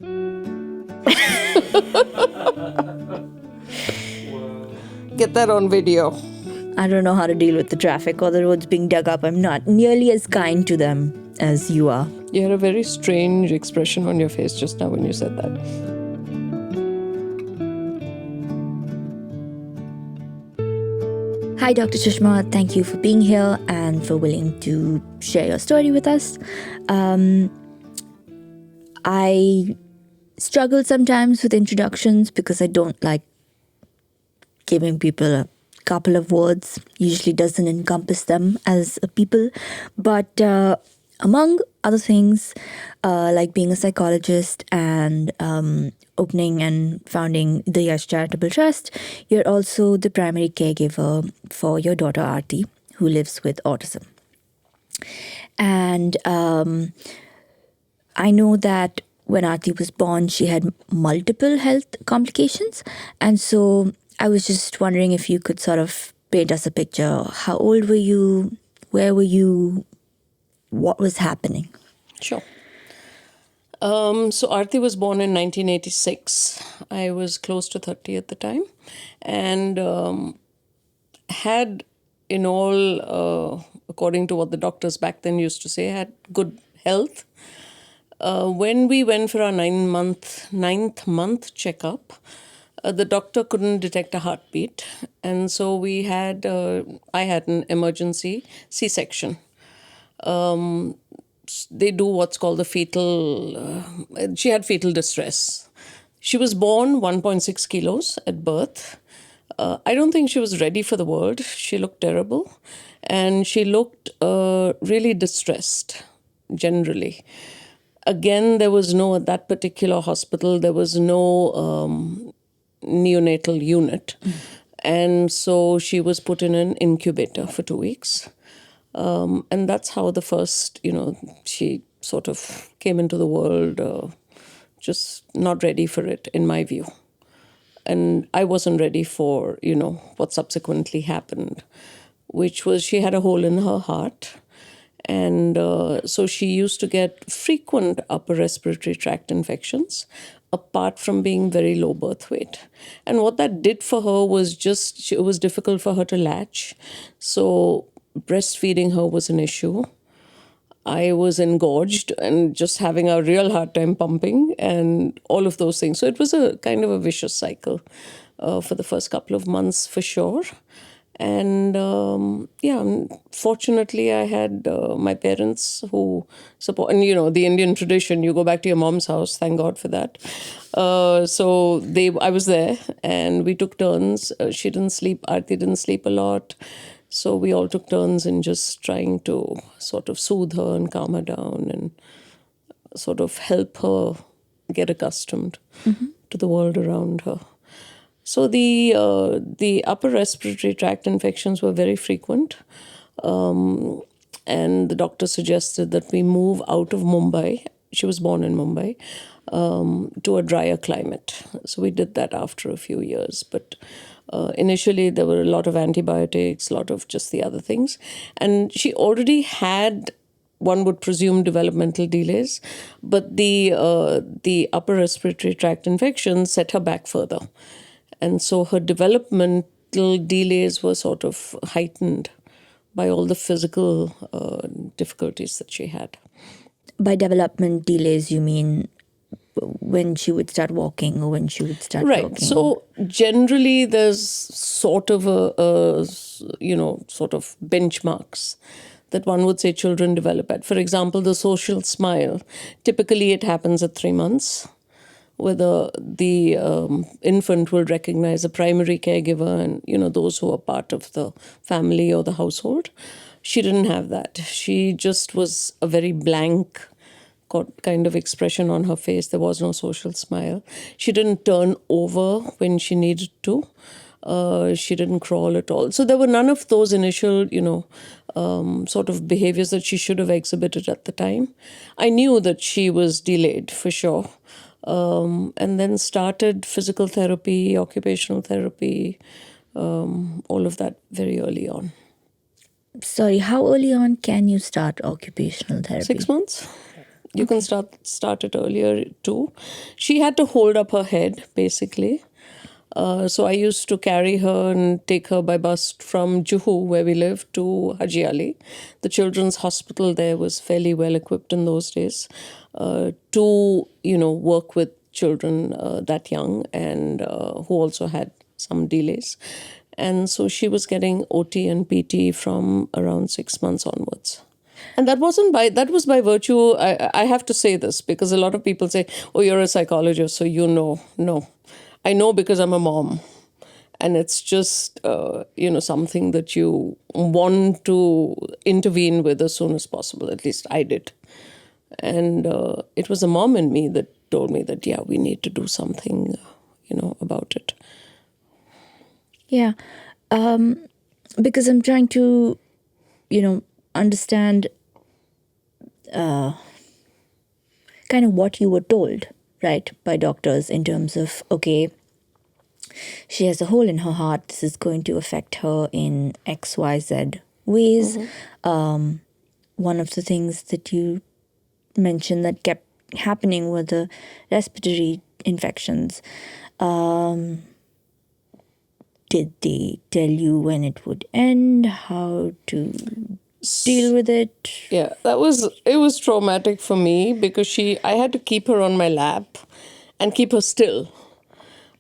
Get that on video. I don't know how to deal with the traffic or the roads being dug up. I'm not nearly as kind to them as you are. You had a very strange expression on your face just now when you said that. Hi, Dr. Sushma. Thank you for being here and for willing to share your story with us. I struggle sometimes with introductions because I don't like giving people a couple of words. Usually doesn't encompass them as a people. But among other things, like being a psychologist and opening and founding the Yash Charitable Trust, you're also the primary caregiver for your daughter Aarti, who lives with autism. And I know that when Aarti was born, she had multiple health complications. And so I was just wondering if you could sort of paint us a picture. How old were you? Where were you? What was happening? Sure. So Aarti was born in 1986. I was close to 30 at the time, and had, in all, according to what the doctors back then used to say, had good health. When we went for our ninth month checkup, the doctor couldn't detect a heartbeat, and so I had an emergency C-section. They do what's called the fetal, she had fetal distress. She was born 1.6 kilos at birth. I don't think she was ready for the world. She looked terrible, and she looked really distressed, generally. Again, there was at that particular hospital, there was no neonatal unit. And so she was put in an incubator for 2 weeks. And that's how the first, she sort of came into the world, just not ready for it, in my view. And I wasn't ready for, what subsequently happened, which was she had a hole in her heart. And so she used to get frequent upper respiratory tract infections, apart from being very low birth weight. And what that did for her was it was difficult for her to latch. So breastfeeding her was an issue. I was engorged and just having a real hard time pumping and all of those things. So it was a kind of a vicious cycle for the first couple of months, for sure. And fortunately, I had my parents who support. And the Indian tradition, you go back to your mom's house. Thank God for that. So I was there, and we took turns. She didn't sleep. Aarti didn't sleep a lot. So we all took turns in just trying to sort of soothe her and calm her down and sort of help her get accustomed to the world around her. So the upper respiratory tract infections were very frequent. And the doctor suggested that we move out of Mumbai. She was born in Mumbai, to a drier climate. So we did that after a few years. But initially, there were a lot of antibiotics, a lot of just the other things. And she already had, one would presume, developmental delays. But the upper respiratory tract infection set her back further. And so her developmental delays were sort of heightened by all the physical difficulties that she had. By development delays, you mean when she would start walking or when she would start right. talking? So generally there's sort of sort of benchmarks that one would say children develop at. For example, the social smile. Typically it happens at 3 months, where the infant will recognize a primary caregiver and, those who are part of the family or the household. She didn't have that. She just was a very blank kind of expression on her face. There was no social smile. She didn't turn over when she needed to. She didn't crawl at all. So there were none of those initial, sort of behaviors that she should have exhibited at the time. I knew that she was delayed, for sure. And then started physical therapy, occupational therapy, all of that very early on. Sorry, how early on can you start occupational therapy? 6 months. You can start it earlier too. She had to hold up her head, basically. So I used to carry her and take her by bus from Juhu, where we live, to Haji Ali. The children's hospital there was fairly well equipped in those days to, work with children that young and who also had some delays. And so she was getting OT and PT from around 6 months onwards. And that was by virtue. I have to say this because a lot of people say, "Oh, you're a psychologist, so you know." No, I know because I'm a mom, and it's just something that you want to intervene with as soon as possible. At least I did, and it was a mom in me that told me that we need to do something, about it. Yeah. Because I'm trying to, understand kind of what you were told, right, by doctors in terms of, okay, she has a hole in her heart. This is going to affect her in X, Y, Z ways. One of the things that you mentioned that kept happening were the respiratory infections. Did they tell you when it would end? How to deal with it? Yeah, it was traumatic for me because I had to keep her on my lap and keep her still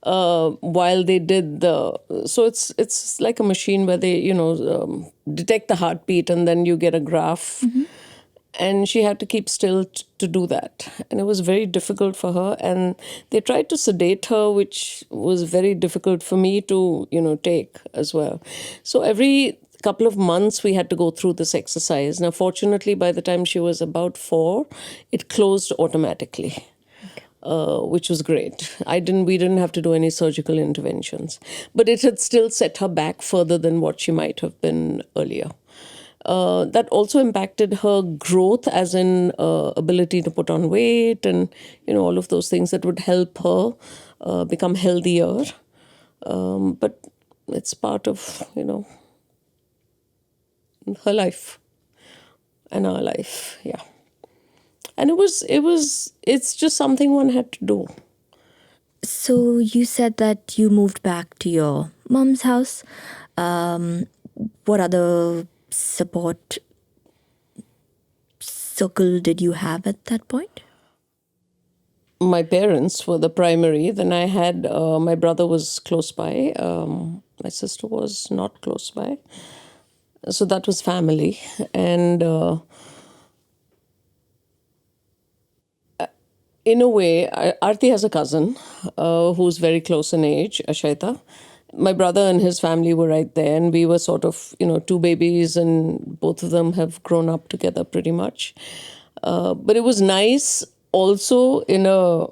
while they did so it's like a machine where they detect the heartbeat and then you get a graph. And she had to keep still to do that. And it was very difficult for her. And they tried to sedate her, which was very difficult for me to, take as well. So every couple of months, we had to go through this exercise. Now, fortunately, by the time she was about 4, it closed automatically. Which was great. We didn't have to do any surgical interventions. But it had still set her back further than what she might have been earlier. That also impacted her growth, as in ability to put on weight and all of those things that would help her become healthier. But it's part of her life and our life, yeah. And it's just something one had to do. So you said that you moved back to your mom's house. What other support circle did you have at that point? My parents were the primary. Then I had my brother was close by. My sister was not close by. So that was family. And in a way, Aarti has a cousin who's very close in age, Ashaita. My brother and his family were right there, and we were sort of, 2 babies, and both of them have grown up together pretty much. But it was nice also in a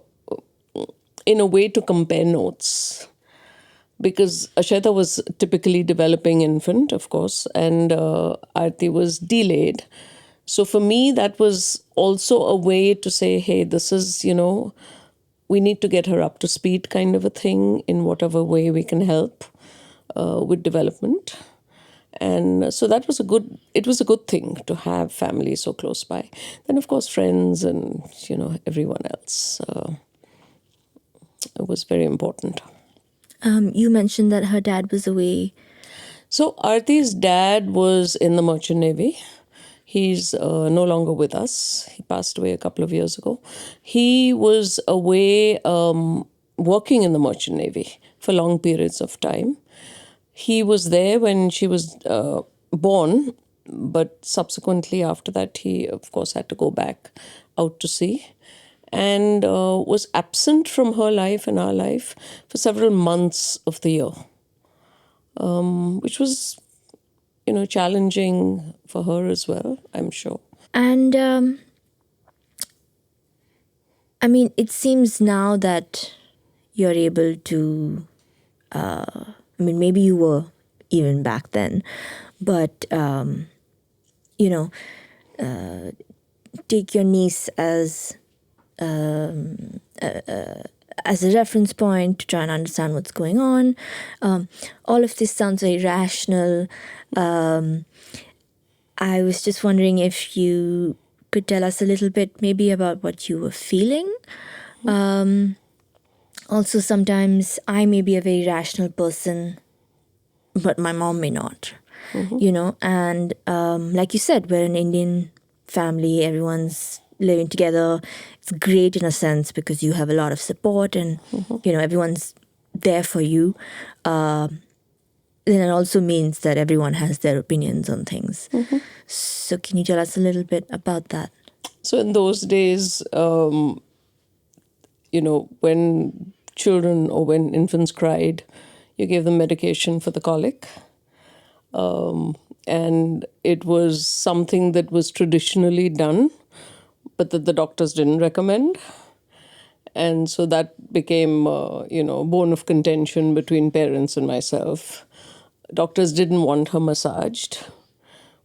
way to compare notes, because Ashaita was typically developing infant, of course, and Aarti was delayed. So for me, that was also a way to say, hey, this is, we need to get her up to speed kind of a thing in whatever way we can help with development. And so it was a good thing to have family so close by. Then, of course, friends and, everyone else. It was very important. You mentioned that her dad was away. So Aarti's dad was in the Merchant Navy. He's no longer with us. He passed away a couple of years ago. He was away working in the Merchant Navy for long periods of time. He was there when she was born, but subsequently after that, he, of course, had to go back out to sea and was absent from her life and our life for several months of the year, which was challenging for her as well, I'm sure. And I mean, it seems now that you're able to, maybe you were even back then, but, take your niece as a reference point to try and understand what's going on. All of this sounds very rational. I was just wondering if you could tell us a little bit maybe about what you were feeling. Also, sometimes I may be a very rational person, but my mom may not, and like you said, we're an Indian family, everyone's living together. It's great in a sense because you have a lot of support and, everyone's there for you. Then it also means that everyone has their opinions on things. So can you tell us a little bit about that? So in those days, when children or when infants cried, you gave them medication for the colic. And it was something that was traditionally done, but that the doctors didn't recommend. And so that became, a bone of contention between parents and myself. Doctors didn't want her massaged.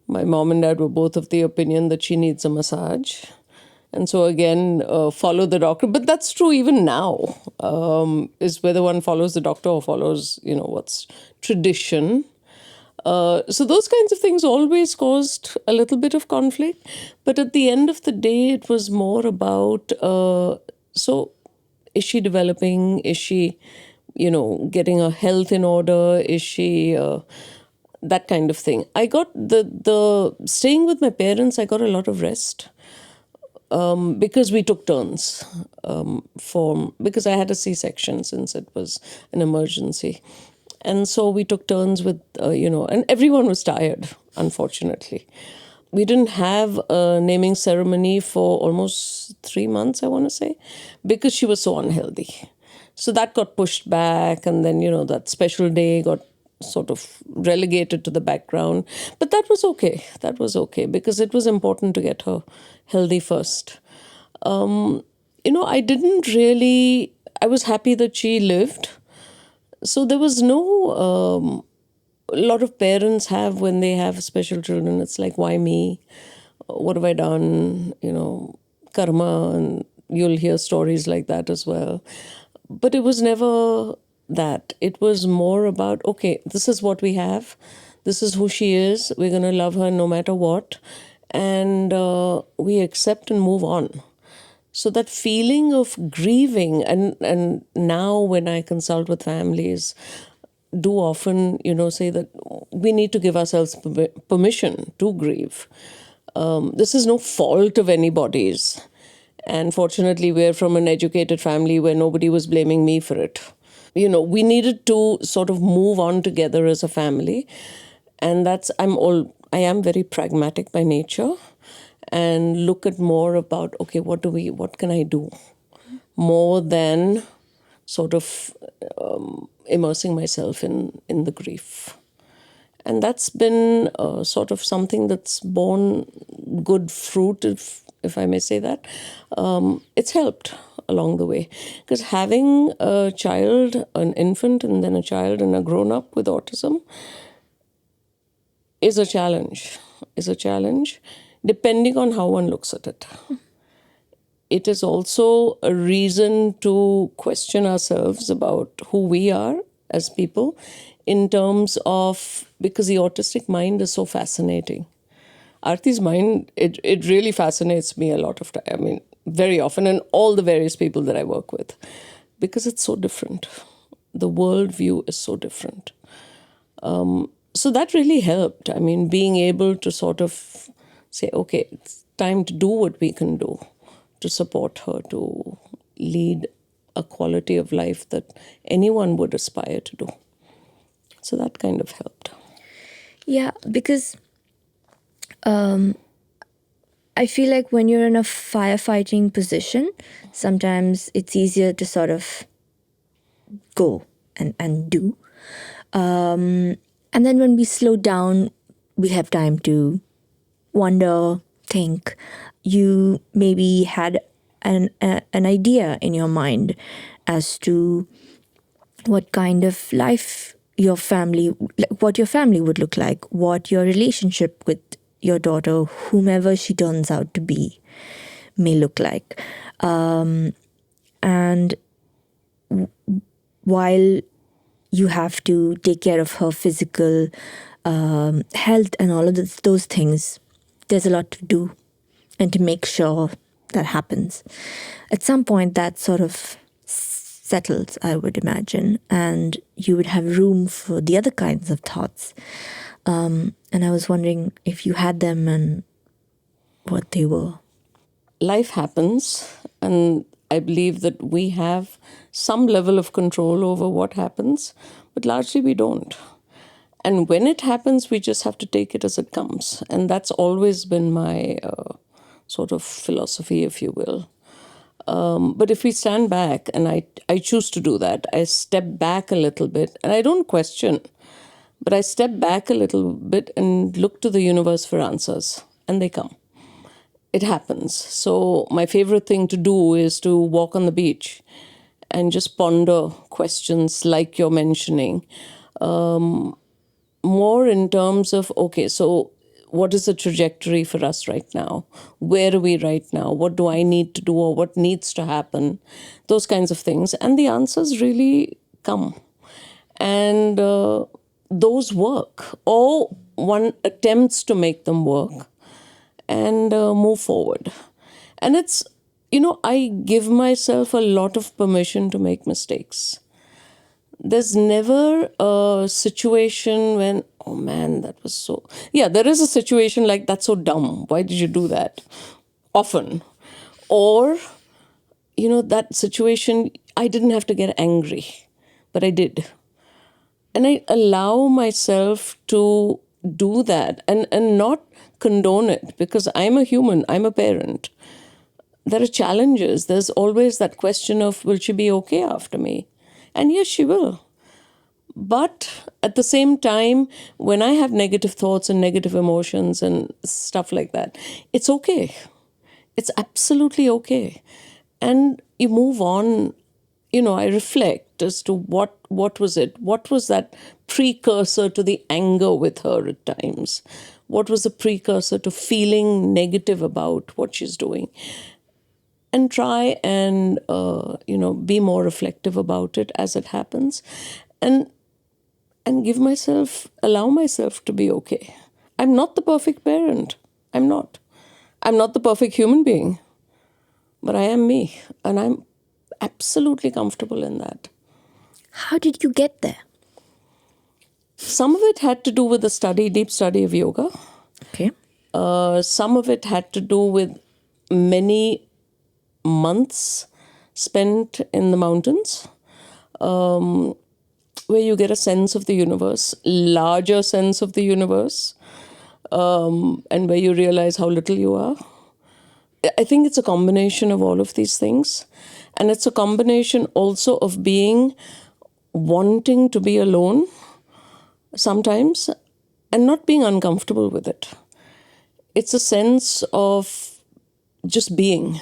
My mom and dad were both of the opinion that she needs a massage. And so again, follow the doctor. But that's true even now, is whether one follows the doctor or follows, what's tradition. So those kinds of things always caused a little bit of conflict. But at the end of the day, it was more about, so is she developing? Is she, getting her health in order? Is she... that kind of thing. I got the staying with my parents, I got a lot of rest. Because we took turns because I had a C-section since it was an emergency. And so we took turns with, and everyone was tired, unfortunately. We didn't have a naming ceremony for almost 3 months, I want to say, because she was so unhealthy. So that got pushed back, and then, that special day got sort of relegated to the background. But that was okay. That was okay because it was important to get her healthy first. I didn't really... I was happy that she lived. So there was no... a lot of parents have when they have special children. It's like, why me? What have I done? Karma. And you'll hear stories like that as well. But it was never that. It was more about, okay, this is what we have. This is who she is. We're going to love her no matter what. And we accept and move on. So that feeling of grieving, and now when I consult with families, do often, say that we need to give ourselves permission to grieve. This is no fault of anybody's. And fortunately, we're from an educated family where nobody was blaming me for it. We needed to sort of move on together as a family. And I am very pragmatic by nature and look at more about, okay, what can I do? More than sort of immersing myself in the grief. And that's been sort of something that's borne good fruit, if I may say that. It's helped along the way. Because having a child, an infant, and then a child and a grown-up with autism is a challenge. Depending on how one looks at it. It is also a reason to question ourselves about who we are as people in terms of, because the autistic mind is so fascinating. Aarti's mind, it really fascinates me a lot of time. I mean, very often, and all the various people that I work with, because it's so different. The worldview is so different. So that really helped. I mean, being able to sort of say, okay, it's time to do what we can do to support her, to lead a quality of life that anyone would aspire to do. So that kind of helped. Yeah, because I feel like when you're in a firefighting position, sometimes it's easier to sort of go and do. And then when we slow down, we have time to wonder, think. You maybe had an idea in your mind as to what kind of life what your family would look like, what your relationship with your daughter, whomever she turns out to be, may look like. And while you have to take care of her physical health and all of those things, there's a lot to do. and to make sure that happens. At some point, that sort of settles, I would imagine, and you would have room for the other kinds of thoughts. And I was wondering if you had them and what they were. Life happens, and I believe that we have some level of control over what happens, but largely we don't. And when it happens, we just have to take it as it comes. And that's always been my sort of philosophy, if you will. But if we stand back, and I choose to do that, I step back a little bit, and I don't question, but I step back a little bit and look to the universe for answers, and they come. It happens. So my favorite thing to do is to walk on the beach and just ponder questions like you're mentioning. More in terms of, okay, so what is the trajectory for us right now? Where are we right now? What do I need to do, or what needs to happen? Those kinds of things. And the answers really come. And those work, or one attempts to make them work and move forward. And it's, I give myself a lot of permission to make mistakes. There's never a situation when, oh man, that was so. Yeah, there is a situation like, that's so dumb. Why did you do that? Often. Or, that situation, I didn't have to get angry, but I did. And I allow myself to do that and not condone it, because I'm a human, I'm a parent. There are challenges. There's always that question of, will she be okay after me? And yes, she will. But at the same time, when I have negative thoughts and negative emotions and stuff like that, it's okay. It's absolutely okay. And you move on. I reflect as to what was it? What was that precursor to the anger with her at times? What was the precursor to feeling negative about what she's doing? And try and, be more reflective about it as it happens. And allow myself to be okay. I'm not the perfect parent. I'm not. I'm not the perfect human being. But I am me. And I'm absolutely comfortable in that. How did you get there? Some of it had to do with the deep study of yoga. Okay. Some of it had to do with many months spent in the mountains, where you get a sense of the universe, larger sense of the universe, and where you realize how little you are. I think it's a combination of all of these things. And it's a combination also of wanting to be alone sometimes and not being uncomfortable with it. It's a sense of just being,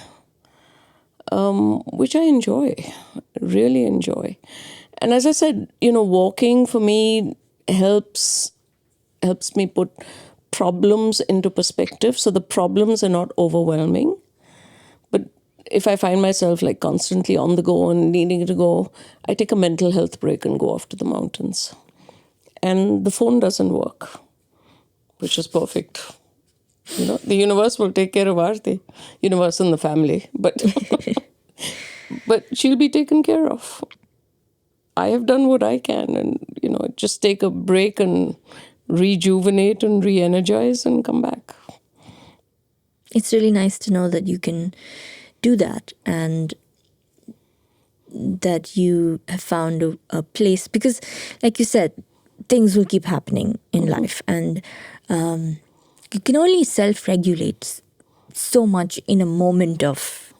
which I enjoy, really enjoy. And as I said, walking for me helps me put problems into perspective, so the problems are not overwhelming. But if I find myself like constantly on the go and needing to go, I take a mental health break and go off to the mountains. And the phone doesn't work, which is perfect. The universe will take care of Aarti, universe and the family, but she'll be taken care of. I have done what I can, and just take a break and rejuvenate and re-energize and come back. It's really nice to know that you can do that and that you have found a place, because like you said, things will keep happening in life, and you can only self-regulate so much in a moment of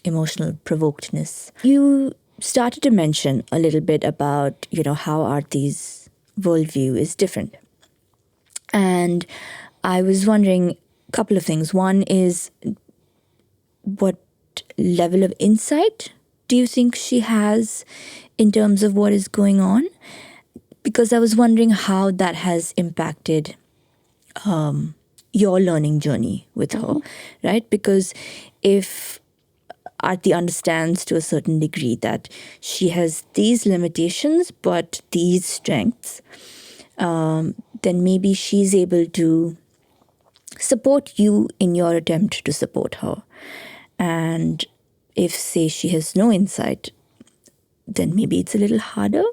emotional provokedness. You started to mention a little bit about, how Aarti's worldview is different. And I was wondering a couple of things. One is, what level of insight do you think she has in terms of what is going on? Because I was wondering how that has impacted your learning journey with her, right? Because if Aarti understands to a certain degree that she has these limitations but these strengths, then maybe she's able to support you in your attempt to support her. And if, say, she has no insight, then maybe it's a little harder.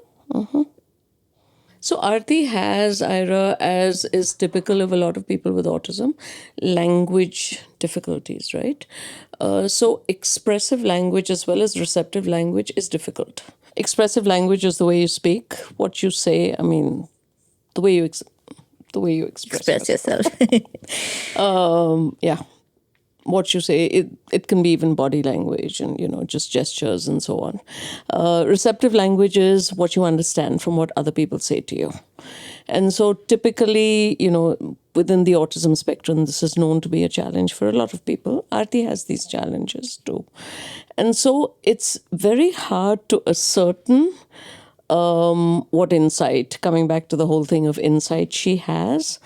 So Aarti has, Ira, as is typical of a lot of people with autism, language difficulties, right? So expressive language as well as receptive language is difficult. Expressive language is the way you speak, what you say. I mean, the way you express Express yourself. yourself. Yeah, what you say, it can be even body language and, just gestures and so on. Receptive language is what you understand from what other people say to you. And so typically, within the autism spectrum, this is known to be a challenge for a lot of people. Aarti has these challenges too. And so it's very hard to ascertain what insight, coming back to the whole thing of insight, she has.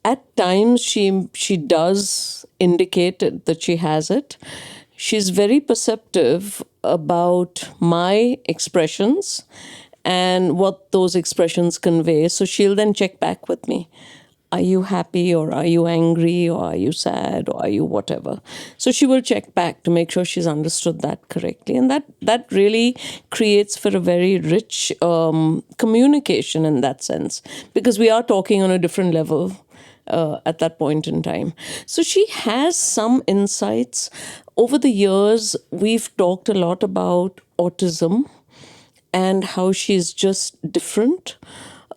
At times, she does indicate that she has it. She's very perceptive about my expressions and what those expressions convey. So she'll then check back with me. Are you happy, or are you angry, or are you sad, or are you whatever? So she will check back to make sure she's understood that correctly. And that really creates for a very rich communication in that sense, because we are talking on a different level at that point in time. So she has some insights. Over the years, we've talked a lot about autism and how she's just different.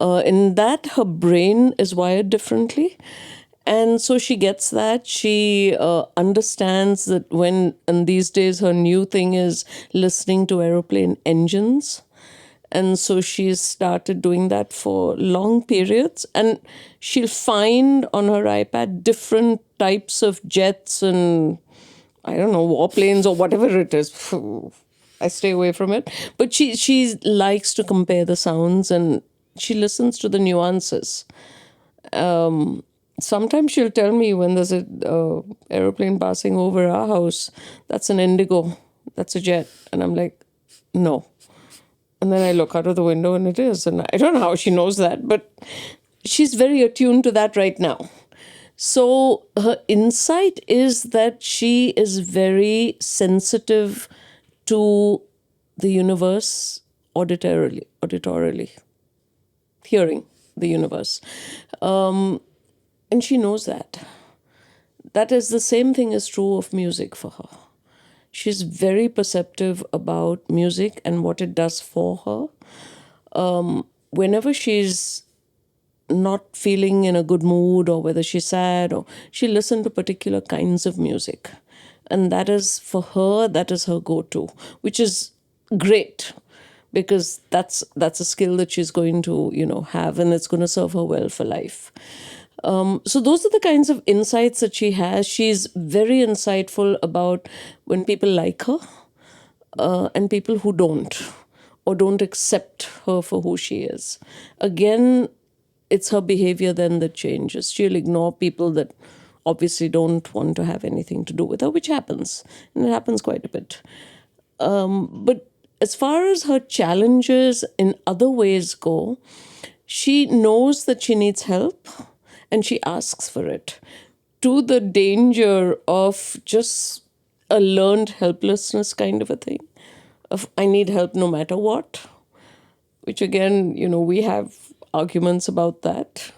In that, her brain is wired differently. And so she gets that. She understands that and these days, her new thing is listening to aeroplane engines. And so she's started doing that for long periods. And she'll find on her iPad different types of jets and, I don't know, warplanes or whatever it is. I stay away from it. But she likes to compare the sounds, and she listens to the nuances. Sometimes she'll tell me when there's a aeroplane passing over our house, that's an indigo, that's a jet. And I'm like, no. And then I look out of the window and it is. And I don't know how she knows that, but she's very attuned to that right now. So her insight is that she is very sensitive to the universe auditorily, hearing the universe. And she knows that. That is the same thing is true of music for her. She's very perceptive about music and what it does for her. Whenever she's not feeling in a good mood, or whether she's sad, or she listens to particular kinds of music. And that is, for her, that is her go-to, which is great, because that's a skill that she's going to, have, and it's going to serve her well for life. So those are the kinds of insights that she has. She's very insightful about when people like her and people who don't, or don't accept her for who she is. Again, it's her behavior then that changes. She'll ignore people that obviously don't want to have anything to do with her, which happens. And it happens quite a bit. But as far as her challenges in other ways go, she knows that she needs help, and she asks for it, to the danger of just a learned helplessness kind of a thing, of I need help no matter what, which again, we have arguments about that.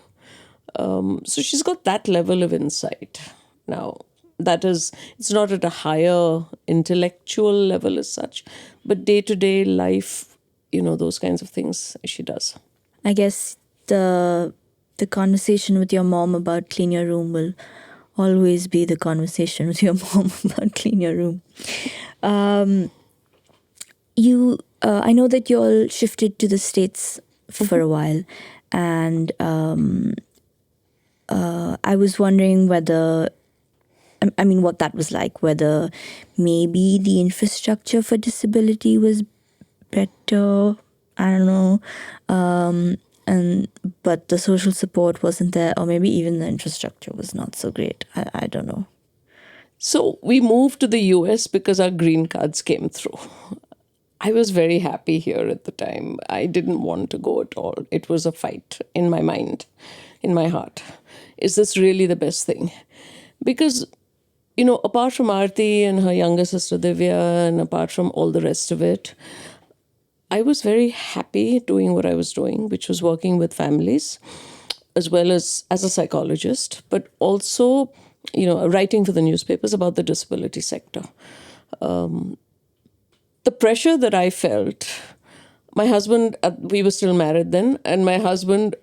So she's got that level of insight. Now, it's not at a higher intellectual level as such, but day-to-day life, those kinds of things she does. I guess the conversation with your mom about clean your room will always be the conversation with your mom about clean your room. I know that you all shifted to the States for a while, and I was wondering what that was like, whether maybe the infrastructure for disability was better, I don't know, but the social support wasn't there, or maybe even the infrastructure was not so great. I don't know. So we moved to the US because our green cards came through. I was very happy here at the time. I didn't want to go at all. It was a fight in my mind, in my heart. is this really the best thing? Because, apart from Aarti and her younger sister Divya, and apart from all the rest of it, I was very happy doing what I was doing, which was working with families, as well as a psychologist, but also, writing for the newspapers about the disability sector. The pressure that I felt, my husband, we were still married then, and my husband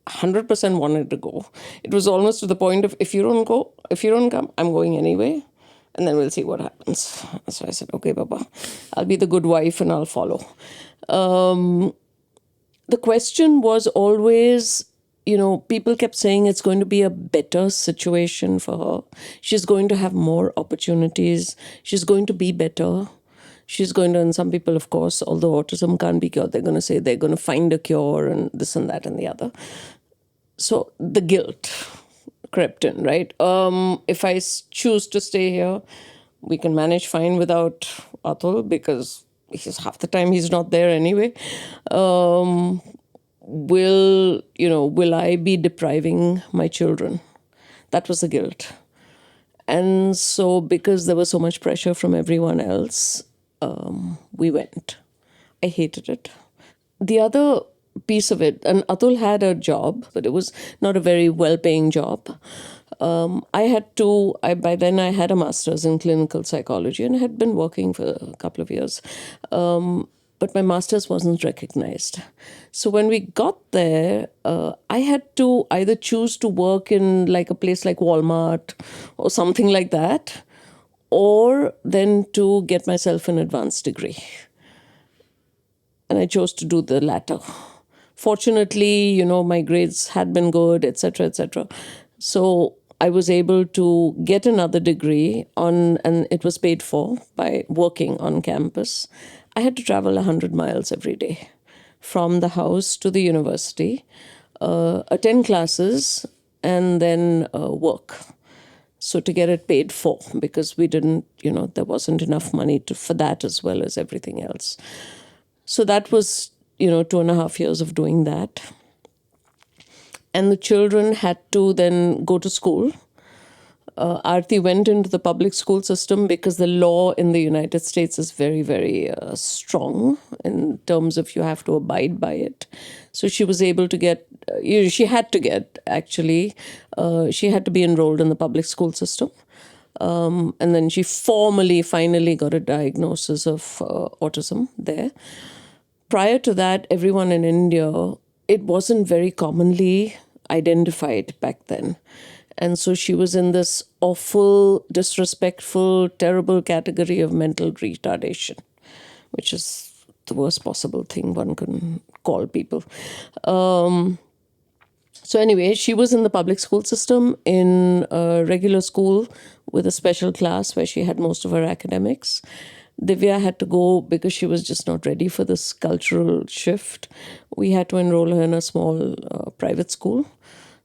100% wanted to go. It was almost to the point of, if you don't come, I'm going anyway, and then we'll see what happens. So I said, okay, Baba, I'll be the good wife and I'll follow. The question was always, people kept saying it's going to be a better situation for her. She's going to have more opportunities. She's going to be better. She's going to, and some people, of course, although autism can't be cured, they're going to say they're going to find a cure and this and that and the other. So the guilt crept in, right? If I choose to stay here, we can manage fine without Atul because half the time he's not there anyway. Will I be depriving my children? That was the guilt. And so because there was so much pressure from everyone else, we went. I hated it. The other piece of it, and Atul had a job, but it was not a very well-paying job. By then I had a master's in clinical psychology and had been working for a couple of years. But my master's wasn't recognized. So when we got there, I had to either choose to work in like a place like Walmart or something like that, or then to get myself an advanced degree. And I chose to do the latter. Fortunately, my grades had been good, etc., etc. So I was able to get another degree and it was paid for by working on campus. I had to travel 100 miles every day from the house to the university, attend classes, and then work. So to get it paid for, because we didn't, there wasn't enough money for that as well as everything else. So that was, 2.5 years of doing that. And the children had to then go to school. Aarti went into the public school system because the law in the United States is very, very strong in terms of you have to abide by it. So she was able to get, she had to be enrolled in the public school system. And then she finally got a diagnosis of autism there. Prior to that, everyone in India, it wasn't very commonly identified back then. And so she was in this awful, disrespectful, terrible category of mental retardation, which is the worst possible thing one can call people. So anyway, she was in the public school system in a regular school with a special class where she had most of her academics. Divya had to go because she was just not ready for this cultural shift. We had to enroll her in a small private school.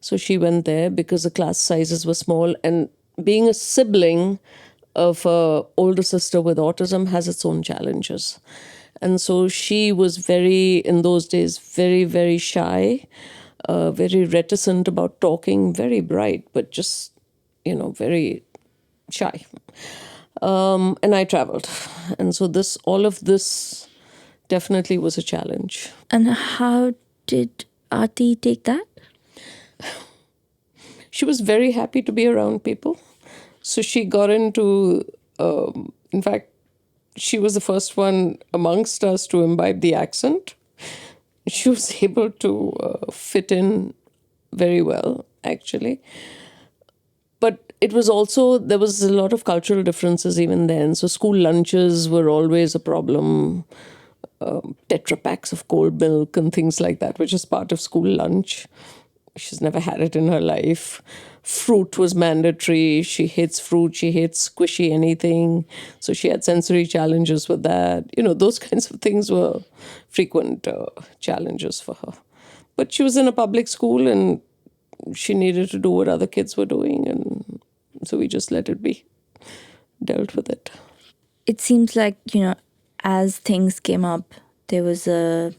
So she went there because the class sizes were small. And being a sibling of an older sister with autism has its own challenges. And so she was in those days, very, very shy, very reticent about talking, very bright, but just, very shy. And I traveled. And so all of this definitely was a challenge. And how did Aarti take that? She was very happy to be around people. So she got into, in fact, she was the first one amongst us to imbibe the accent. She was able to fit in very well, actually. But it was also, there was a lot of cultural differences even then. So school lunches were always a problem. Tetra packs of cold milk and things like that, which is part of school lunch. She's never had it in her life. Fruit was mandatory. She hates fruit. She hates squishy anything. So she had sensory challenges with that. Those kinds of things were frequent challenges for her. But she was in a public school and she needed to do what other kids were doing. And so we just let it be, dealt with it. It seems like, as things came up, there was a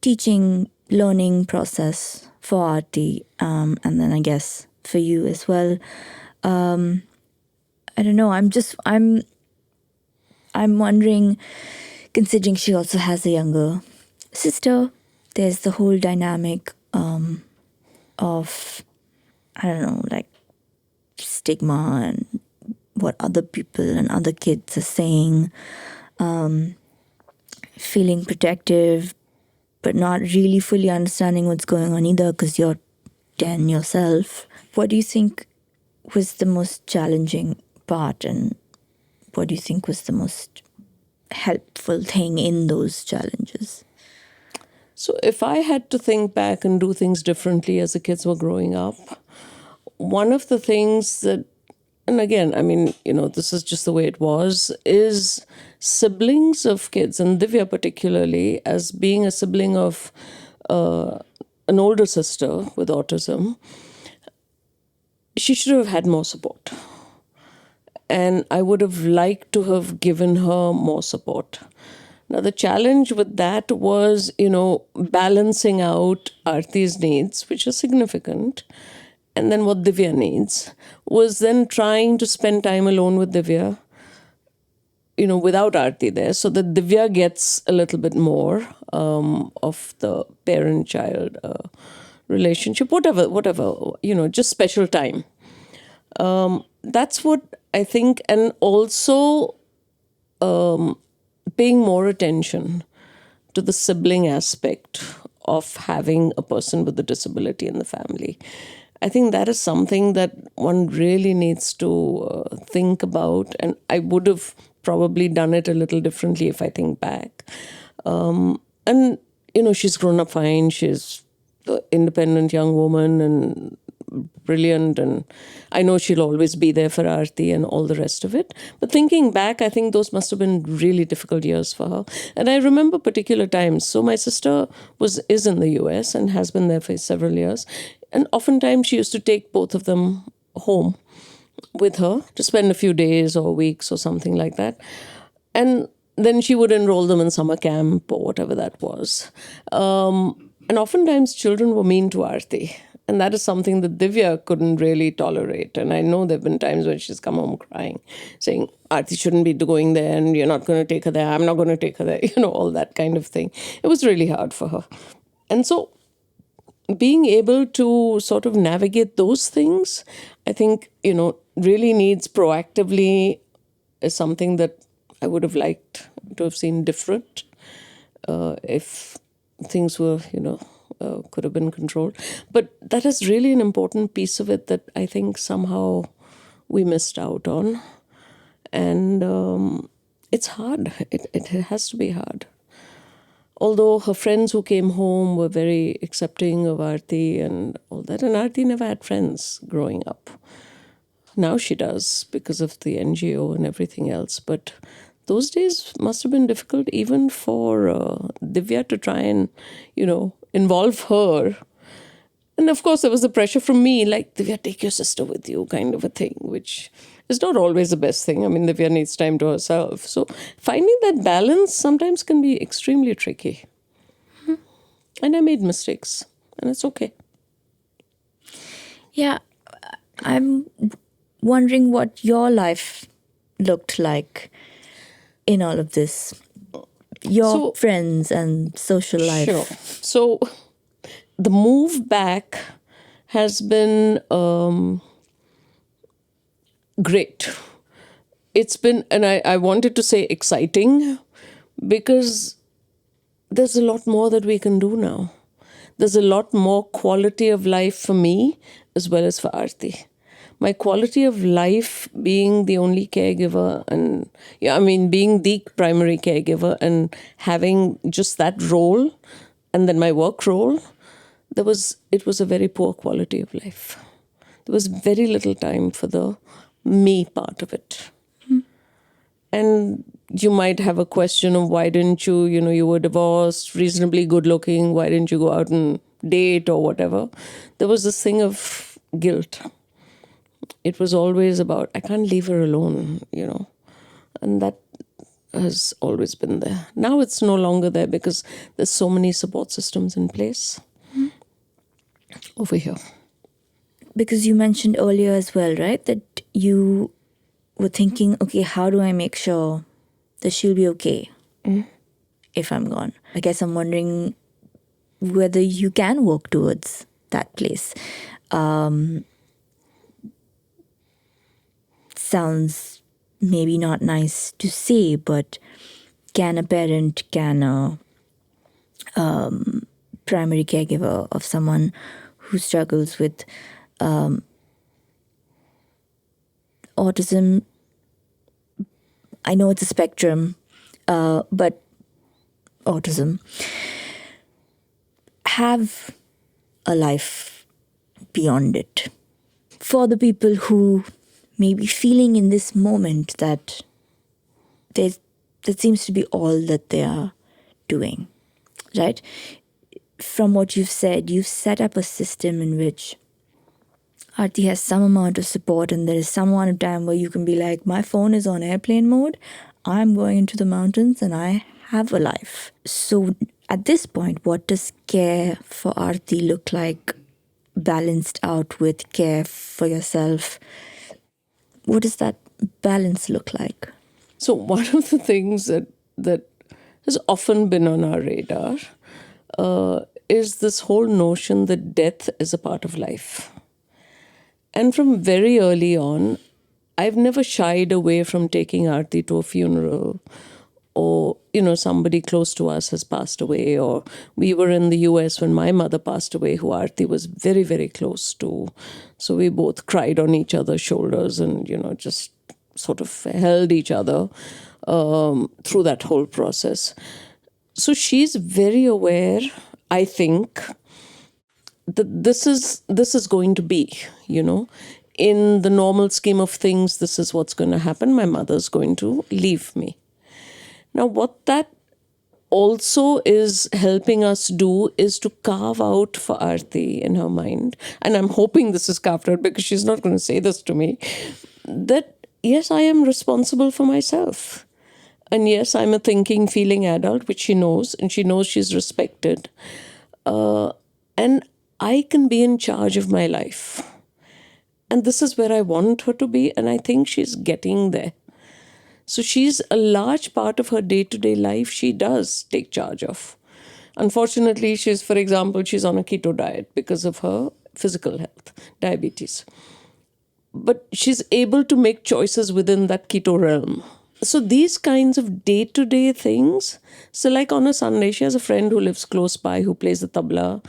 teaching, learning process for Aarti, and then I guess for you as well. I don't know. I'm wondering, considering she also has a younger sister, there's the whole dynamic of, I don't know, like stigma and what other people and other kids are saying, feeling protective, but not really fully understanding what's going on either because you're 10 yourself. What do you think was the most challenging part, and what do you think was the most helpful thing in those challenges? So if I had to think back and do things differently as the kids were growing up, one of the things that, and again, I mean, this is just the way it was, is siblings of kids, and Divya particularly, as being a sibling of an older sister with autism, she should have had more support. And I would have liked to have given her more support. Now, the challenge with that was, balancing out Aarti's needs, which are significant, and then what Divya needs, was then trying to spend time alone with Divya, without Aarti there, so that Divya gets a little bit more of the parent-child relationship, whatever, just special time. That's what I think, and also paying more attention to the sibling aspect of having a person with a disability in the family. I think that is something that one really needs to think about, and I would have probably done it a little differently if I think back. And, she's grown up fine. She's an independent young woman and brilliant, and I know she'll always be there for Aarti and all the rest of it. But thinking back, I think those must have been really difficult years for her. And I remember particular times. So my sister is in the US and has been there for several years. And oftentimes she used to take both of them home with her to spend a few days or weeks or something like that. And then she would enroll them in summer camp or whatever that was. And oftentimes children were mean to Aarti. And that is something that Divya couldn't really tolerate. And I know there have been times when she's come home crying, saying, Aarti shouldn't be going there and you're not going to take her there. I'm not going to take her there. All that kind of thing. It was really hard for her. And so being able to sort of navigate those things, I think, really needs proactively is something that I would have liked to have seen different if things were, could have been controlled. But that is really an important piece of it that I think somehow we missed out on. And it's hard. It has to be hard. Although her friends who came home were very accepting of Aarti and all that. And Aarti never had friends growing up. Now she does because of the NGO and everything else. But those days must have been difficult even for Divya to try and, involve her. And of course, there was the pressure from me, like, Divya, take your sister with you, kind of a thing, which is not always the best thing. I mean, Divya needs time to herself. So finding that balance sometimes can be extremely tricky. And I made mistakes, and it's okay. Yeah, I'm wondering what your life looked like in all of this. Your friends and social life. Sure. So the move back has been great. It's been, and I wanted to say exciting, because there's a lot more that we can do now. There's a lot more quality of life for me as well as for Aarti. My quality of life being the only caregiver and, being the primary caregiver and having just that role and then my work role, it was a very poor quality of life. There was very little time for the me part of it. And you might have a question of why didn't you, you were divorced, reasonably good looking, why didn't you go out and date or whatever? There was this thing of guilt. It was always about, I can't leave her alone, and that has always been there. Now it's no longer there because there's so many support systems in place. over here. Because you mentioned earlier as well, right, that you were thinking, okay, how do I make sure that she'll be okay if I'm gone? I guess I'm wondering whether you can work towards that place. Sounds maybe not nice to say, but can a parent, can a primary caregiver of someone who struggles with autism, I know it's a spectrum, but autism, have a life beyond it? For the people who may be feeling in this moment that that seems to be all that they are doing, right? From what you've said, you've set up a system in which Aarti has some amount of support, and there is some amount of time where you can be like, my phone is on airplane mode, I'm going into the mountains, and I have a life. So at this point, what does care for Aarti look like, balanced out with care for yourself? What does that balance look like? So one of the things that has often been on our radar is this whole notion that death is a part of life. And from very early on, I've never shied away from taking Aarti to a funeral, or, somebody close to us has passed away, or we were in the US when my mother passed away, who Aarti was very, very close to. So we both cried on each other's shoulders and, just sort of held each other through that whole process. So she's very aware, I think, that this is going to be, in the normal scheme of things, this is what's going to happen. My mother's going to leave me. Now, what that also is helping us do is to carve out for Aarti in her mind, and I'm hoping this is carved out because she's not going to say this to me, that yes, I am responsible for myself. And yes, I'm a thinking, feeling adult, which she knows, and she knows she's respected. And I can be in charge of my life. And this is where I want her to be, and I think she's getting there. So she's a large part of her day-to-day life she does take charge of. Unfortunately, for example, she's on a keto diet because of her physical health, diabetes. But she's able to make choices within that keto realm. So these kinds of day-to-day things, so like on a Sunday, she has a friend who lives close by who plays the tabla,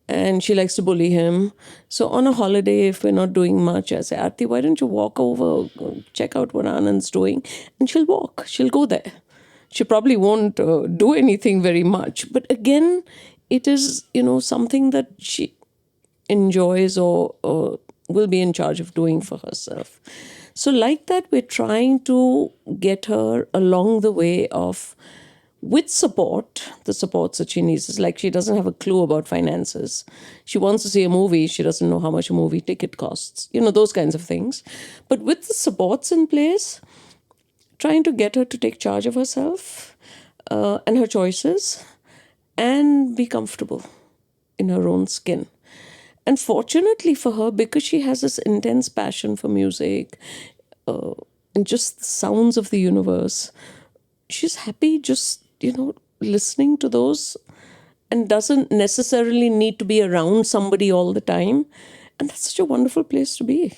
and she likes to bully him. So on a holiday, if we're not doing much, I say, Aarti, why don't you walk over, check out what Anand's doing? And she'll walk, she'll go there. She probably won't do anything very much. But again, it is, something that she enjoys or will be in charge of doing for herself. So like that, we're trying to get her along the way of, with support, the supports that she needs. It's like she doesn't have a clue about finances. She wants to see a movie. She doesn't know how much a movie ticket costs. Those kinds of things. But with the supports in place, trying to get her to take charge of herself and her choices and be comfortable in her own skin. And fortunately for her, because she has this intense passion for music and just the sounds of the universe, she's happy just, listening to those and doesn't necessarily need to be around somebody all the time. And that's such a wonderful place to be.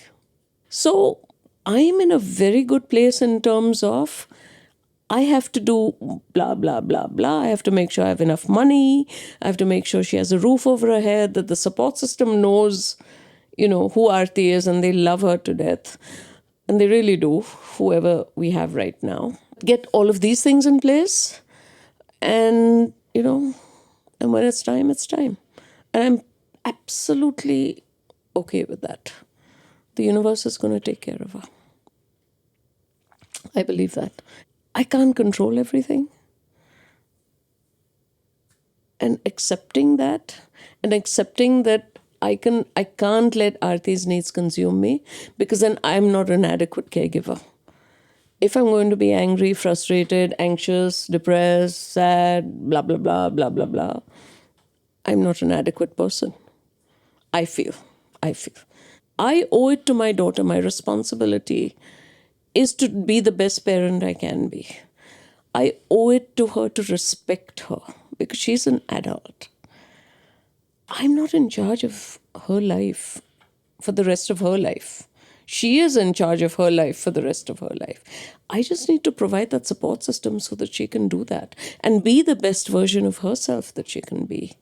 So I'm in a very good place in terms of I have to do blah, blah, blah, blah. I have to make sure I have enough money. I have to make sure she has a roof over her head, that the support system knows, who Aarti is, and they love her to death. And they really do, whoever we have right now. Get all of these things in place. And, and when it's time, it's time. And I'm absolutely okay with that. The universe is going to take care of her. I believe that. I can't control everything. And accepting that, and accepting that I can't let Aarti's needs consume me, because then I'm not an adequate caregiver. If I'm going to be angry, frustrated, anxious, depressed, sad, blah, blah, blah, blah, blah, blah, I'm not an adequate person. I feel. I feel. I owe it to my daughter. My responsibility is to be the best parent I can be. I owe it to her to respect her because she's an adult. I'm not in charge of her life for the rest of her life. She is in charge of her life for the rest of her life. I just need to provide that support system so that she can do that and be the best version of herself that she can be.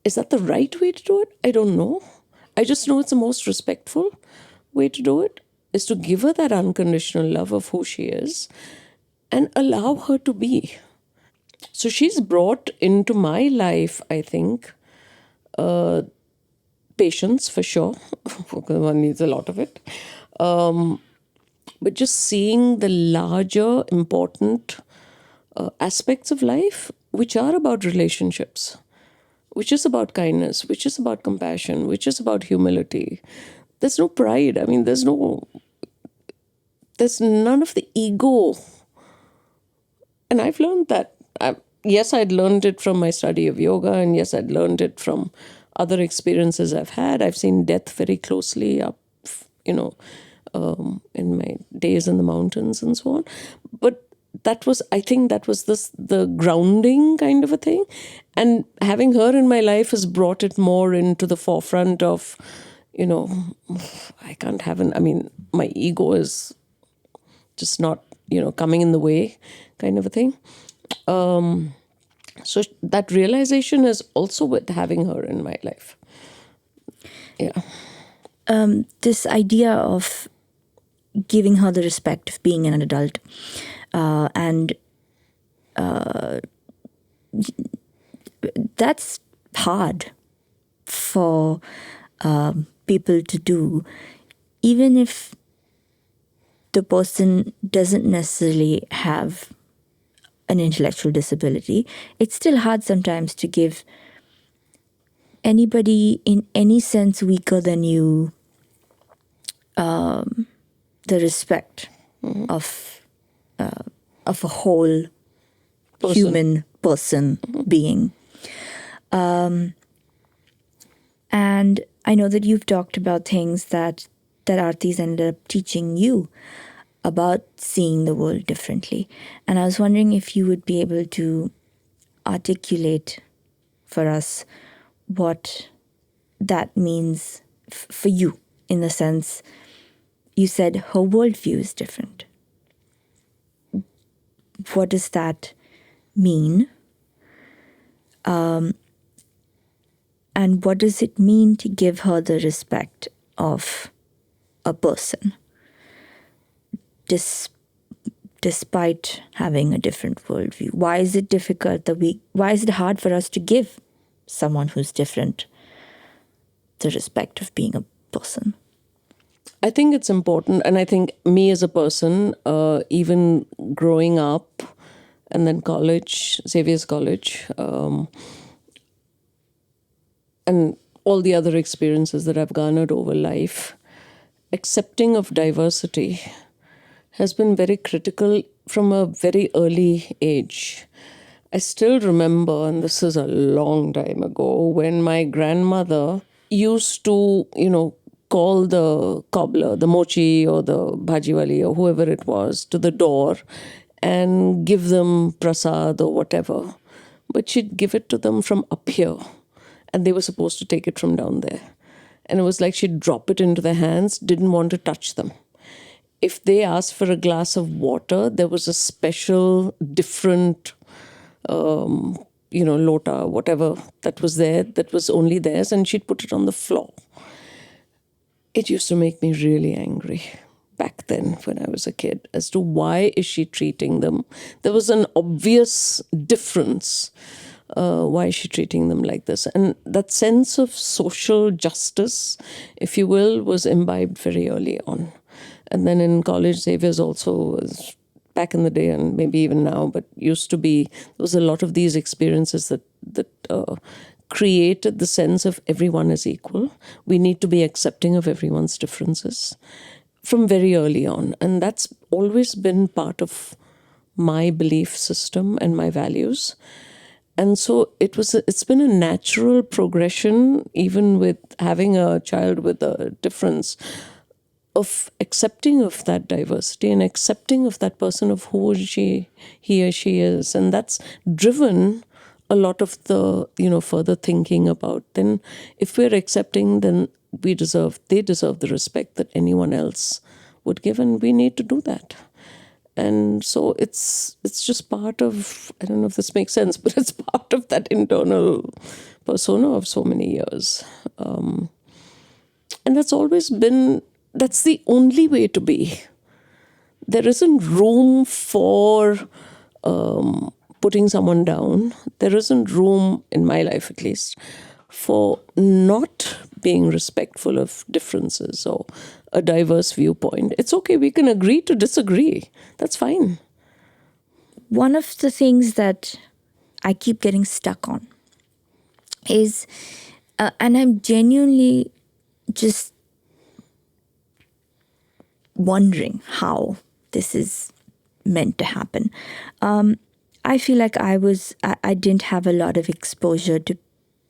Is that the right way to do it? I don't know. I just know it's the most respectful way to do it, is to give her that unconditional love of who she is and allow her to be. So she's brought into my life, I think, patience for sure, because one needs a lot of it. But just seeing the larger, important aspects of life, which are about relationships, which is about kindness, which is about compassion, which is about humility. There's no pride. I mean, there's none of the ego. And I've learned that. Yes, I'd learned it from my study of yoga, and yes, I'd learned it from other experiences I've had. I've seen death very closely up, in my days in the mountains and so on. But I think that was the grounding kind of a thing. And having her in my life has brought it more into the forefront of, I can't have my ego is just not, coming in the way kind of a thing. So that realization is also with having her in my life. Yeah. This idea of giving her the respect of being an adult, and that's hard for people to do, even if the person doesn't necessarily have an intellectual disability. It's still hard sometimes to give anybody in any sense weaker than you the respect of a whole human person being. And I know that you've talked about things that Aarti's ended up teaching you about seeing the world differently. And I was wondering if you would be able to articulate for us what that means for you, in the sense you said her worldview is different. What does that mean? And what does it mean to give her the respect of a person, despite having a different worldview? Why is it difficult why is it hard for us to give someone who's different the respect of being a person? I think it's important. And I think me as a person, even growing up and then college, Xavier's College, and all the other experiences that I've garnered over life, accepting of diversity has been very critical from a very early age. I still remember, and this is a long time ago, when my grandmother used to, call the cobbler, the mochi or the bhajiwali or whoever it was, to the door and give them prasad or whatever. But she'd give it to them from up here, and they were supposed to take it from down there. And it was like she'd drop it into their hands, didn't want to touch them. If they asked for a glass of water, there was a special, different, lota, whatever that was there, that was only theirs, and she'd put it on the floor. It used to make me really angry back then when I was a kid as to why is she treating them. There was an obvious difference. Why is she treating them like this? And that sense of social justice, if you will, was imbibed very early on. And then in college, Xavier's also was, back in the day and maybe even now, but used to be, there was a lot of these experiences that created the sense of everyone is equal. We need to be accepting of everyone's differences from very early on. And that's always been part of my belief system and my values. And so it's been a natural progression, even with having a child with a difference, of accepting of that diversity and accepting of that person of who he or she is. And that's driven a lot of the further thinking about, then if we're accepting, then they deserve the respect that anyone else would give, and we need to do that. And so it's just part of, I don't know if this makes sense, but it's part of that internal persona of so many years. And that's the only way to be. There isn't room for putting someone down. There isn't room, in my life at least, for not being respectful of differences or a diverse viewpoint. It's okay, we can agree to disagree. That's fine. One of the things that I keep getting stuck on is, and I'm genuinely just wondering how this is meant to happen. I feel like I didn't have a lot of exposure to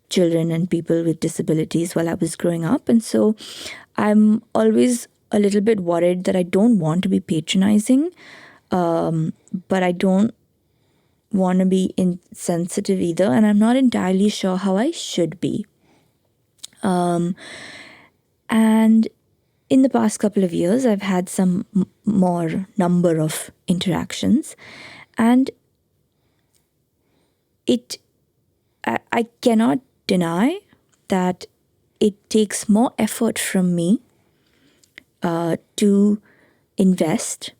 children and people with disabilities while I was growing up. And so I'm always a little bit worried that I don't want to be patronizing, but I don't want to be insensitive either. And I'm not entirely sure how I should be. And in the past couple of years, I've had some more number of interactions. And I cannot deny that it takes more effort from me to invest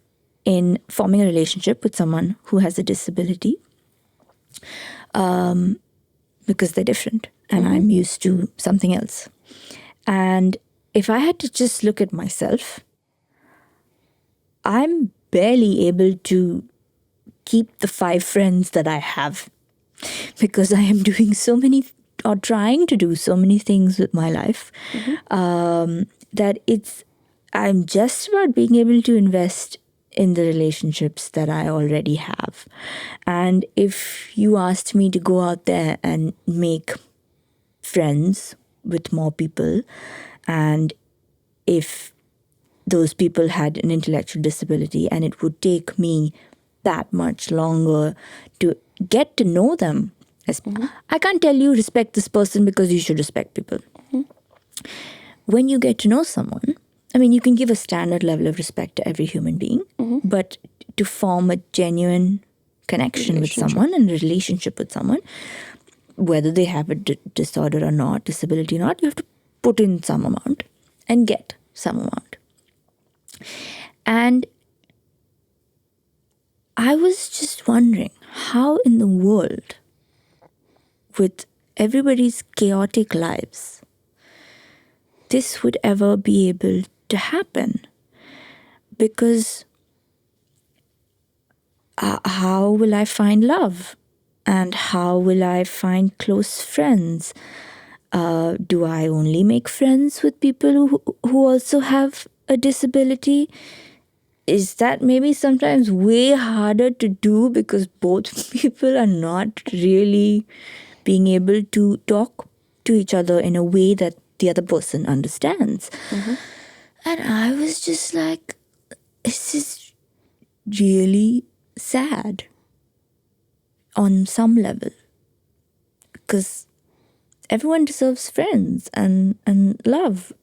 in forming a relationship with someone who has a disability, because they're different and I'm used to something else. And if I had to just look at myself, I'm barely able to keep the 5 friends that I have, because I am doing so many, or trying to do so many things with my life, that I'm just about being able to invest in the relationships that I already have. And if you asked me to go out there and make friends with more people, and if those people had an intellectual disability, and it would take me that much longer to get to know them. I can't tell you respect this person because you should respect people. When you get to know someone, I mean, you can give a standard level of respect to every human being, but to form a genuine connection with someone and a relationship with someone, whether they have a disorder or not, disability or not, you have to put in some amount and get some amount. And I was just wondering how in the world, with everybody's chaotic lives, this would ever be able to happen. Because how will I find love? And how will I find close friends? Do I only make friends with people who also have a disability? Is that maybe sometimes way harder to do because both people are not really being able to talk to each other in a way that the other person understands? And I was just like, this is really sad on some level, because everyone deserves friends and love.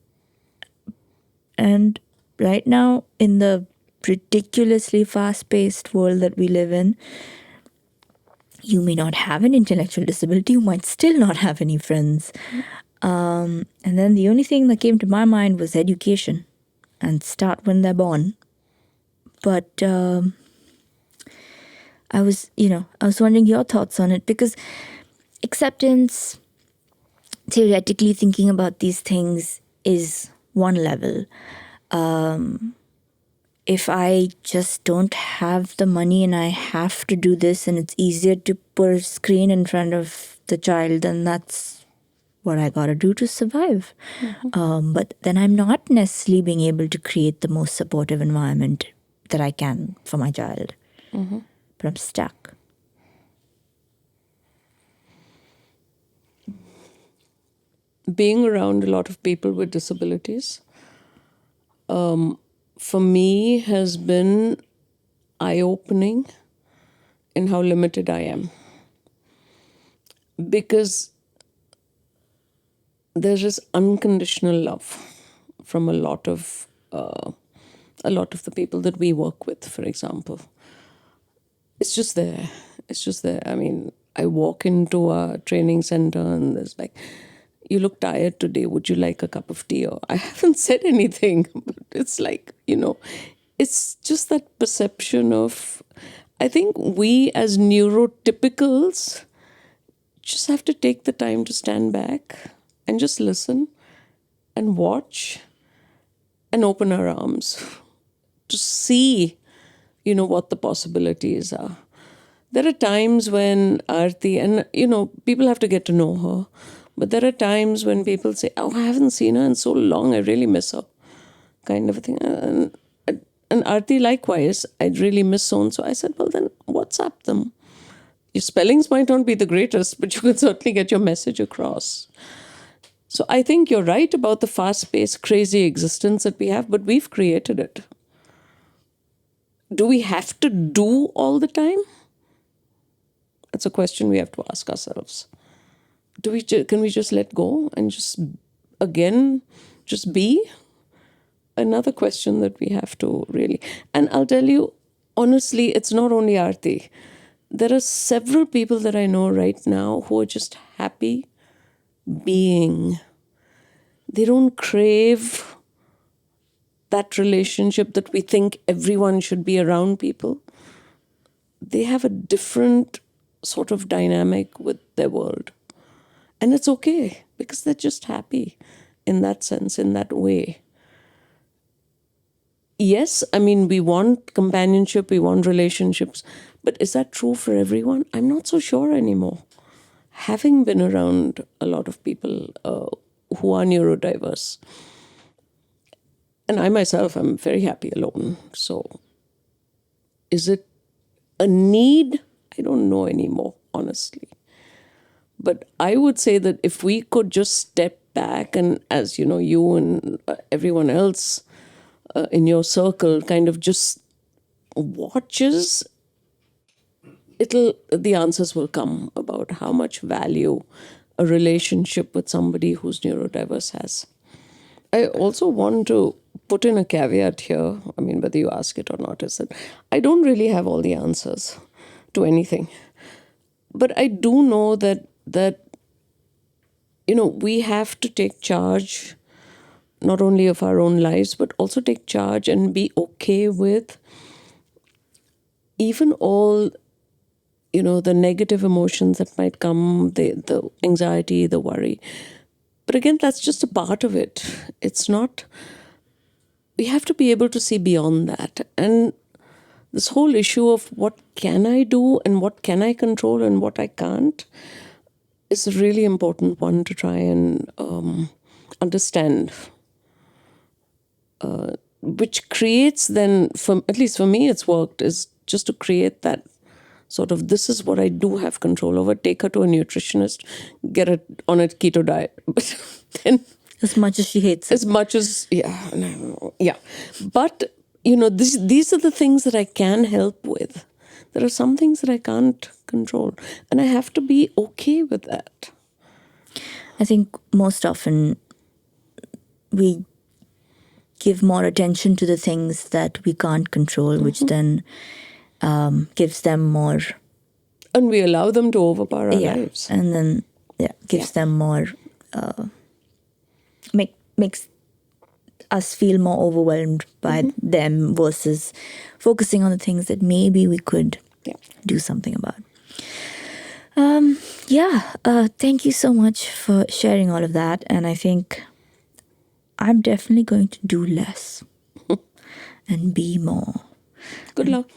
And right now, in the ridiculously fast-paced world that we live in, you may not have an intellectual disability, you might still not have any friends. And then the only thing that came to my mind was education, and start when they're born. But I was wondering your thoughts on it, because acceptance, theoretically thinking about these things, is one level. If I just don't have the money and I have to do this, and it's easier to put a screen in front of the child, then that's what I gotta do to survive. But then I'm not necessarily being able to create the most supportive environment that I can for my child. But I'm stuck. being around a lot of people with disabilities, for me, has been eye-opening in how limited I am. Because there's this unconditional love from a lot of the people that we work with, for example. It's just there. It's just there. I mean, I walk into a training center and there's like, you look tired today. Would you like a cup of tea? Or I haven't said anything, but it's like, it's just that perception of, I think we as neurotypicals just have to take the time to stand back and just listen and watch and open our arms to see, what the possibilities are. There are times when Aarti, and, people have to get to know her, but there are times when people say, oh, I haven't seen her in so long, I really miss her, kind of a thing. And Aarti, likewise, I really miss so-and-so. I said, well, then WhatsApp them. Your spellings might not be the greatest, but you can certainly get your message across. So I think you're right about the fast-paced, crazy existence that we have, but we've created it. Do we have to do all the time? That's a question we have to ask ourselves. Can we just let go and just be? Another question that we have to really... And I'll tell you, honestly, it's not only Aarti. There are several people that I know right now who are just happy being. They don't crave that relationship that we think everyone should be around people. They have a different sort of dynamic with their world. And it's okay because they're just happy in that sense, in that way. Yes, I mean, we want companionship, we want relationships, but is that true for everyone? I'm not so sure anymore. Having been around a lot of people who are neurodiverse, and I myself am very happy alone. So is it a need? I don't know anymore, honestly. But I would say that if we could just step back and, as you and everyone else in your circle kind of just watches, the answers will come about how much value a relationship with somebody who's neurodiverse has. I also want to put in a caveat here. I mean, whether you ask it or not, is that I don't really have all the answers to anything. But I do know that we have to take charge not only of our own lives, but also take charge and be okay with even all, the negative emotions that might come, the anxiety, the worry. But again, that's just a part of it. It's not, we have to be able to see beyond that. And this whole issue of what can I do and what can I control and what I can't is a really important one to try and understand. Which creates then, at least for me it's worked, is just to create that sort of, this is what I do have control over. Take her to a nutritionist, get her on a keto diet. But then, as much as she hates it. As much as, yeah. But, these are the things that I can help with. There are some things that I can't control. And I have to be okay with that. I think most often we give more attention to the things that we can't control, which then gives them more. And we allow them to overpower our lives. And then, gives them more, makes us feel more overwhelmed by them versus focusing on the things that maybe we could do something about. Thank you so much for sharing all of that. And I think I'm definitely going to do less and be more. Good luck.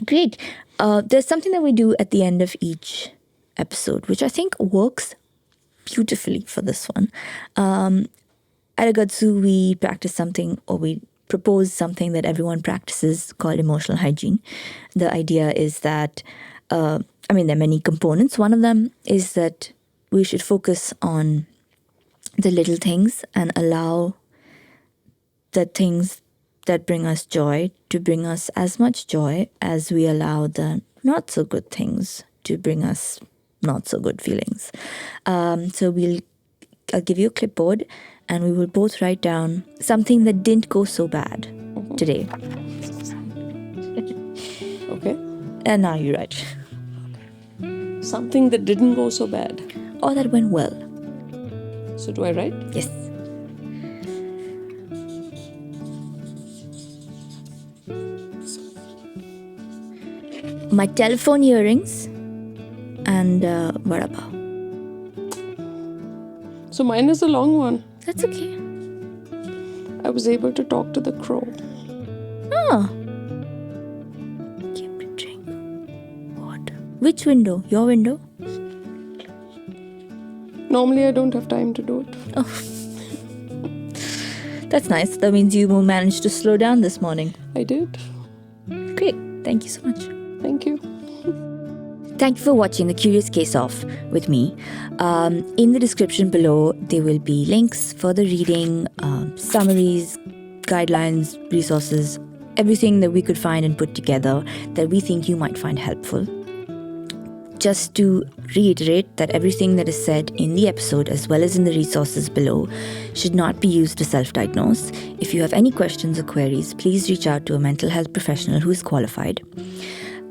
Great. There's something that we do at the end of each episode, which I think works beautifully for this one. At Agatsu, we practice something, or we propose something that everyone practices called emotional hygiene. The idea is that, there are many components. One of them is that we should focus on the little things and allow the things that bring us joy to bring us as much joy as we allow the not so good things to bring us not so good feelings. So I'll give you a clipboard and we will both write down something that didn't go so bad today. Okay. And now you write. Something that didn't go so bad. Or that went well. So do I write? Yes. My telephone earrings and vada pav. So mine is a long one. That's okay. I was able to talk to the crow. Oh. Keep it drink. Water. Which window? Your window? Normally I don't have time to do it. Oh. That's nice. That means you managed to slow down this morning. I did. Great. Thank you so much. Thank you. Thank you for watching The Curious Case Off with me. In the description below, there will be links, further reading, summaries, guidelines, resources, everything that we could find and put together that we think you might find helpful. Just to reiterate that everything that is said in the episode as well as in the resources below should not be used to self-diagnose. If you have any questions or queries, please reach out to a mental health professional who is qualified.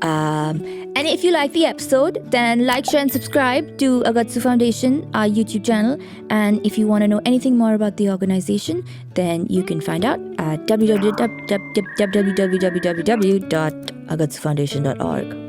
And if you like the episode, then like, share and subscribe to Agatsu Foundation, our YouTube channel. And if you want to know anything more about the organization, then you can find out at www.agatsufoundation.org.